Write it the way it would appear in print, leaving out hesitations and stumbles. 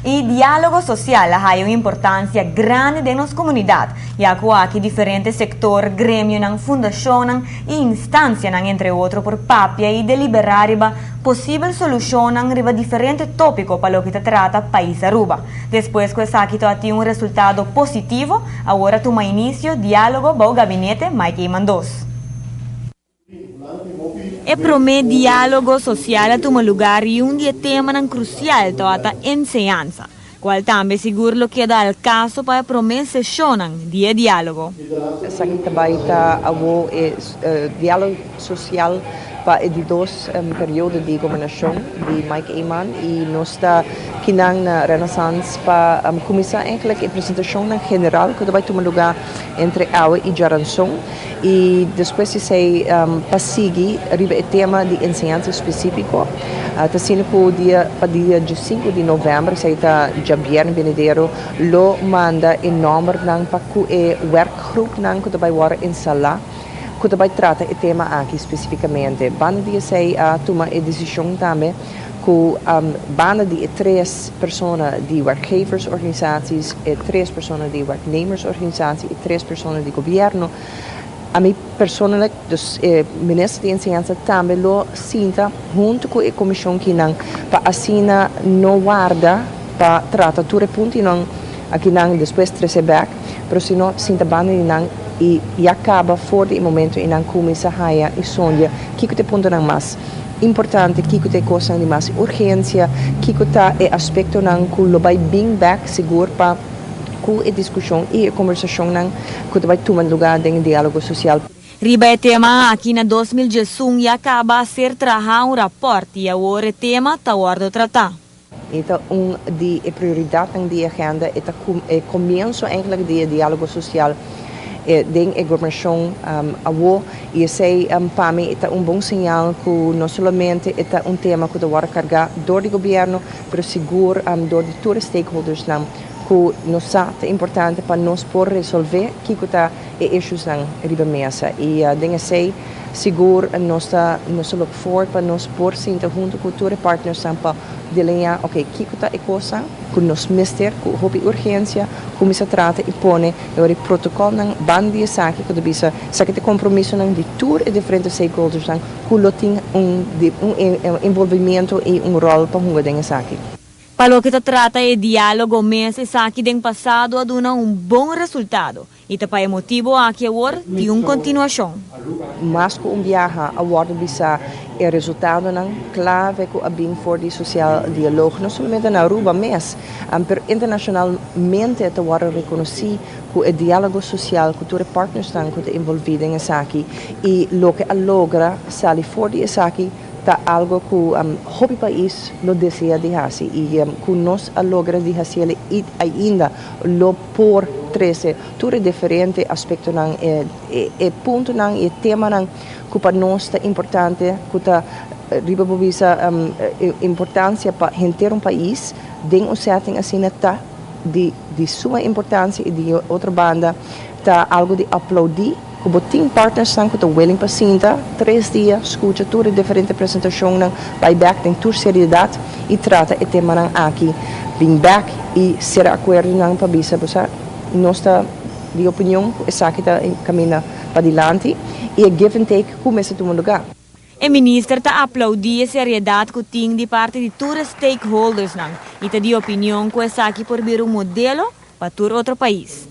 E diálogo social hay una importancia grande en nuestra comunidad, ya que aquí diferentes sectores, gremios, fundaciones e instancias, entre otros, por papia y deliberar posible solución riba diferentes tópicos para lo que se trata país Aruba. Después que aquí tiene un resultado positivo, ahora toma inicio diálogo con el gabinete Mike Mandos. El primer diálogo social toma lugar y un día tema crucial toda enseñanza, cual también seguro queda al caso para el primer sesión de diálogo. Sakit tabaita awo diálogo social para de dos periodos de governação de Mike Eman e nossa kinang na renaissance para começar eigenlijk a apresentação general que vai tomar lugar entre Aue e Jaranson e depois se sei para seguir riba o tema de ensinança específico tá sendo para dia 5 de novembro se está Javier Benedero lo manda em nome nang para o werkgroep nang que vai war em sala que vai tratar o tema aqui especificamente. Banda dia sei a tomar a decisão também que banda de 3 pessoas de werkgeversorganisaties, 3 pessoas de werknemersorganisaties e 3 pessoas de governo. A mim persoonlijk, dus minister de Enseñanza também lo sinta junto com a comissão que não para assina não guarda para tratar tudo o ponto não aqui não depois trazer back, pero se não sinta banda não e acaba fora do momento e não começa a raia e sonha que te ponto não mais importante que te coisa de mais urgência que tá é aspecto não que lo vai bring back seguro para com a discussão e a conversação não que vai tomar lugar em diálogo social. Riba o tema aqui na 2011 e acaba a ser trabalhar rapporto e agora o tema está a tratar. Então, de prioridade da agenda é começo eigenlijk de diálogo social den a governação e sei para mim é bom sinal que não somente é tema que vai carregar do governo, mas seguro do de todos os stakeholders não que nos é importante para nós por resolver que está issues não riba mesa e den sei seguro nós look forward para nós por sentar junto com todos os partners para delinear que está a coisa que nos mister que houve urgência como se trata e põe o protocolo não bandia saque que devia saque de compromisso não de todos os diferentes stakeholders não que tem envolvimento e rol para o den saque. Para lo que se trata de diálogo meses aqui do passado aduna bom resultado e para o motivo aqui agora de continuação. Mas que viaje agora bisa o resultado não clave que abin for de social diálogo não somente na Aruba mas pero internacionalmente é agora reconhecido que o diálogo social que todos os partners estão envolvidos em aqui e lo que logra sair fora de aqui tá algo que o país lo deseja de fazer e que nós logra de fazer e ainda lo por 13 tudo diferente aspecto não é ponto não é tema não que para nós é importante que tá riba bobisa importância para inteiro um país den setting assim tá de sua importância e de outra banda tá algo de aplaudir. O team partners são que estão willing para sentar 3 dias, escuta toda diferente apresentação, vai back em toda seriedade e trata o tema aqui, bring back e ser acordo para bisa, nossa de opinião essa que está caminhando para adiante e a give and take começa a tomar lugar. O ministro está aplaudindo a seriedade que tem de parte de todos os stakeholders e está de opinião que essa aqui por vir modelo para todo outro país.